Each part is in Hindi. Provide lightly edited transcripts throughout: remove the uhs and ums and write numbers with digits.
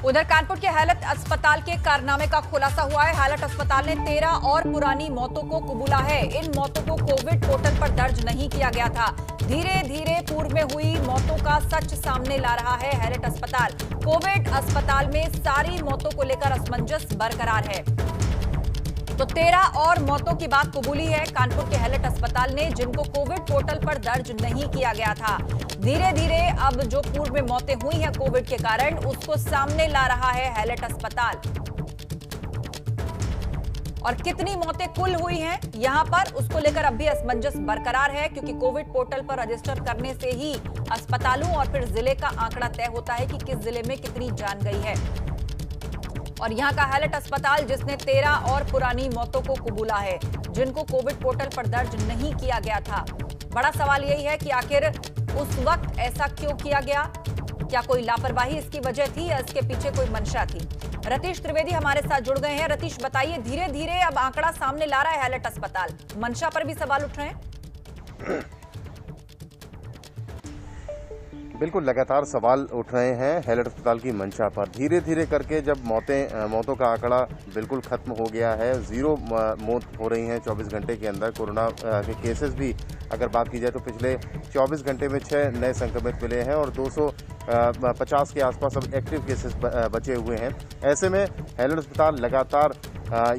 उधर कानपुर के हैलट अस्पताल के कारनामे का खुलासा हुआ है। हैलट अस्पताल ने 13 और पुरानी मौतों को कबूला है। इन मौतों को कोविड पोर्टल पर दर्ज नहीं किया गया था। धीरे धीरे पूर्व में हुई मौतों का सच सामने ला रहा है हैलट अस्पताल। कोविड अस्पताल में सारी मौतों को लेकर असमंजस बरकरार है। तो 13 और मौतों की बात कबूली है कानपुर के हैलट अस्पताल ने, जिनको कोविड पोर्टल पर दर्ज नहीं किया गया था। धीरे धीरे अब जो पूर्व में मौतें हुई हैं कोविड के कारण, उसको सामने ला रहा है हैलट अस्पताल। और कितनी मौतें कुल हुई हैं यहां पर, उसको लेकर अब भी असमंजस बरकरार है, क्योंकि कोविड पोर्टल पर रजिस्टर करने से ही अस्पतालों और फिर जिले का आंकड़ा तय होता है कि किस जिले में कितनी जान गई है। और यहां का हैलट अस्पताल जिसने 13 और पुरानी मौतों को कबूला है, जिनको कोविड पोर्टल पर दर्ज नहीं किया गया था। बड़ा सवाल यही है कि आखिर उस वक्त ऐसा क्यों किया गया? क्या कोई लापरवाही इसकी वजह थी या इसके पीछे कोई मंशा थी? रतीश त्रिवेदी हमारे साथ जुड़ गए हैं। रतीश, बताइए, धीरे धीरे अब आंकड़ा सामने ला रहा है हैलट अस्पताल, मंशा पर भी सवाल उठ रहे हैं। बिल्कुल लगातार सवाल उठ रहे हैं हैलट अस्पताल की मंशा पर। धीरे धीरे करके जब मौतों का आंकड़ा बिल्कुल खत्म हो गया है, 0 मौत हो रही हैं 24 घंटे के अंदर। कोरोना के केसेस भी अगर बात की जाए तो पिछले 24 घंटे में 6 नए संक्रमित मिले हैं और 250 के आसपास अब एक्टिव केसेस बचे हुए हैं। ऐसे में हैलट अस्पताल लगातार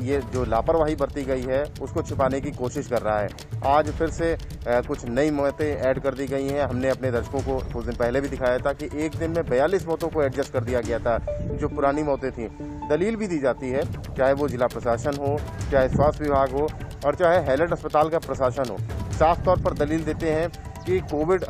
ये जो लापरवाही बरती गई है उसको छिपाने की कोशिश कर रहा है। आज फिर से कुछ नई मौतें ऐड कर दी गई हैं। हमने अपने दर्शकों को कुछ दिन पहले भी दिखाया था कि एक दिन में 42 मौतों को एडजस्ट कर दिया गया था, जो पुरानी मौतें थीं। दलील भी दी जाती है, चाहे वो जिला प्रशासन हो, चाहे स्वास्थ्य विभाग हो और चाहे हैलट अस्पताल का प्रशासन हो, साफ तौर पर दलील देते हैं कि कोविड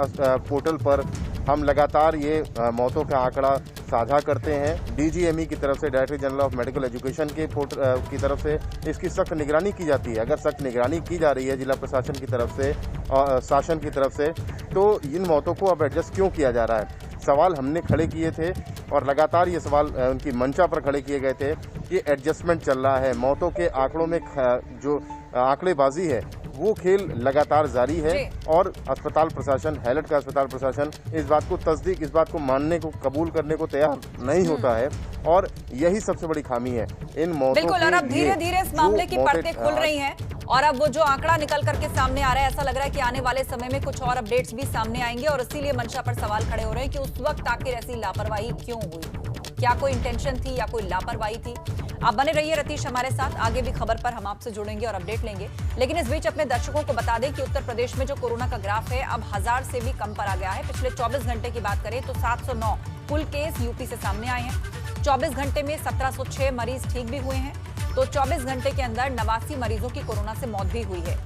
पोर्टल पर हम लगातार ये मौतों का आंकड़ा साझा करते हैं। DGME की तरफ से, director general of medical education की तरफ से इसकी सख्त निगरानी की जाती है। अगर सख्त निगरानी की जा रही है जिला प्रशासन की तरफ से और शासन की तरफ से, तो इन मौतों को अब एडजस्ट क्यों किया जा रहा है? सवाल हमने खड़े किए थे और लगातार ये सवाल उनकी मंशा पर खड़े किए गए थे कि एडजस्टमेंट चल रहा है। मौतों के आंकड़ों में जो आंकड़ेबाजी है वो खेल लगातार जारी है और अस्पताल प्रशासन, हैलट का अस्पताल प्रशासन इस बात को तस्दीक, इस बात को मानने को, कबूल करने को तैयार नहीं होता है। और यही सबसे बड़ी खामी है इन मौतों। बिल्कुल, और अब धीरे धीरे इस मामले की परतें खुल रही हैं और अब वो जो आंकड़ा निकल करके सामने आ रहा है, ऐसा लग रहा है कि आने वाले समय में कुछ और अपडेट्स भी सामने आएंगे। और इसीलिए मंशा पर सवाल खड़े हो रहे हैं कि उस वक्त आखिर ऐसी लापरवाही क्यों हुई? क्या कोई इंटेंशन थी या कोई लापरवाही थी? आप बने रहिए रतीश हमारे साथ, आगे भी खबर पर हम आपसे जुड़ेंगे और अपडेट लेंगे। लेकिन इस बीच अपने दर्शकों को बता दें कि उत्तर प्रदेश में जो कोरोना का ग्राफ है अब 1000 से भी कम पर आ गया है। पिछले 24 घंटे की बात करें तो 709 कुल केस यूपी से सामने आए हैं। 24 घंटे में 1706 मरीज ठीक भी हुए हैं। तो 24 घंटे के अंदर 89 मरीजों की कोरोना से मौत भी हुई है,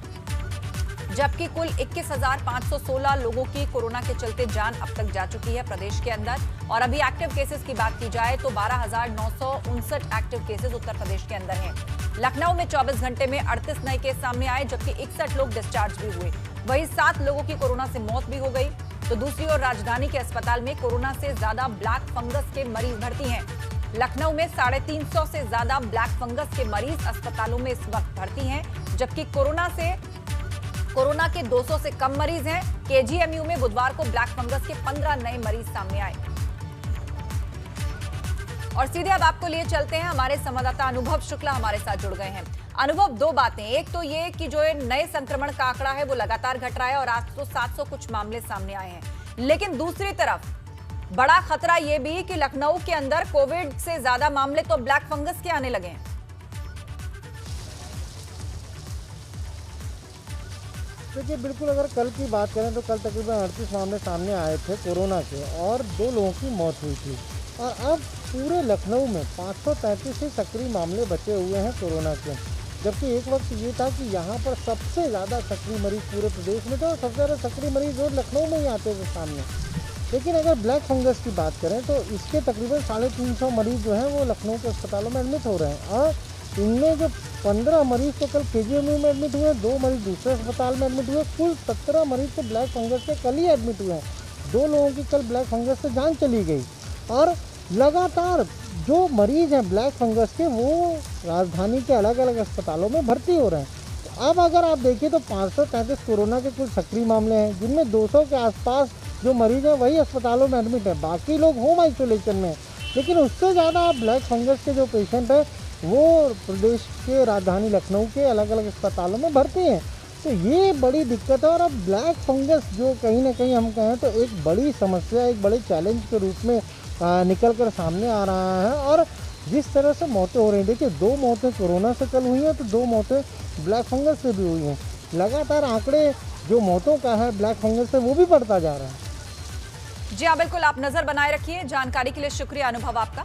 जबकि कुल 21,516 लोगों की कोरोना के चलते जान अब तक जा चुकी है प्रदेश के अंदर। और अभी एक्टिव केसेस की बात की जाए तो 12,959 एक्टिव केसेस उत्तर प्रदेश के अंदर हैं। लखनऊ में 24 घंटे में 38 नए केस सामने आए, जबकि 61 लोग डिस्चार्ज भी हुए। वहीं 7 लोगों की कोरोना से मौत भी हो गई। तो दूसरी ओर राजधानी के अस्पताल में कोरोना से ज्यादा ब्लैक फंगस के मरीज भर्ती हैं। लखनऊ में 350 से ज्यादा ब्लैक फंगस के मरीज अस्पतालों में इस वक्त भर्ती हैं, जबकि कोरोना के 200 से कम मरीज हैं। KGMU में बुधवार को ब्लैक फंगस के 15 नए मरीज सामने आए। और सीधे अब आपको लिए चलते हैं, हमारे संवाददाता अनुभव शुक्ला हमारे साथ जुड़ गए हैं। अनुभव, 2 बातें, एक तो ये कि जो नए संक्रमण का आंकड़ा है वो लगातार घट रहा है और आज तो 700 कुछ मामले सामने आए हैं, लेकिन दूसरी तरफ बड़ा खतरा ये भी कि लखनऊ के अंदर कोविड से ज्यादा मामले तो ब्लैक फंगस के आने लगे हैं। देखिए, बिल्कुल अगर कल की बात करें तो कल तकरीबन 38 मामले सामने आए थे कोरोना के और 2 लोगों की मौत हुई थी। और अब पूरे लखनऊ में 533 से सक्रिय मामले बचे हुए हैं कोरोना के, जबकि एक वक्त ये था कि यहाँ पर सबसे ज़्यादा सक्रिय मरीज पूरे प्रदेश में थे और सबसे ज़्यादा सक्रिय मरीज रोज लखनऊ में ही आते थे सामने। लेकिन अगर ब्लैक फंगस की बात करें तो इसके तकरीबन 350 मरीज जो हैं वो लखनऊ के अस्पतालों में एडमिट हो रहे हैं। और इनमें जो 15 मरीज तो कल KGMU में एडमिट हुए, 2 मरीज दूसरे अस्पताल में एडमिट हुए, कुल 17 मरीज तो ब्लैक फंगस से कल ही एडमिट हुए हैं। 2 लोगों की कल ब्लैक फंगस से जान चली गई। और लगातार जो मरीज हैं ब्लैक फंगस के वो राजधानी के अलग अलग अस्पतालों में भर्ती हो रहे हैं। तो अब अगर आप देखिए तो 533 कोरोना के कुल सक्रिय मामले हैं, जिनमें 200 के आसपास जो मरीज हैं वही अस्पतालों में एडमिट है, बाकी लोग होम आइसोलेशन में। लेकिन उससे ज़्यादा ब्लैक फंगस के जो पेशेंट हैं वो प्रदेश के राजधानी लखनऊ के अलग अलग अस्पतालों में भर्ती हैं। तो ये बड़ी दिक्कत है। और अब ब्लैक फंगस जो कहीं ना कहीं हम कहें तो एक बड़ी समस्या, एक बड़े चैलेंज के रूप में निकल कर सामने आ रहा है। और जिस तरह से मौतें हो रही हैं, देखिए 2 मौतें कोरोना से कल हुई हैं तो 2 मौतें ब्लैक फंगस से भी हुई हैं। लगातार आंकड़े जो मौतों का है ब्लैक फंगस से वो भी बढ़ता जा रहा है। जी हाँ, बिल्कुल, आप नजर बनाए रखिए। जानकारी के लिए शुक्रिया अनुभव आपका।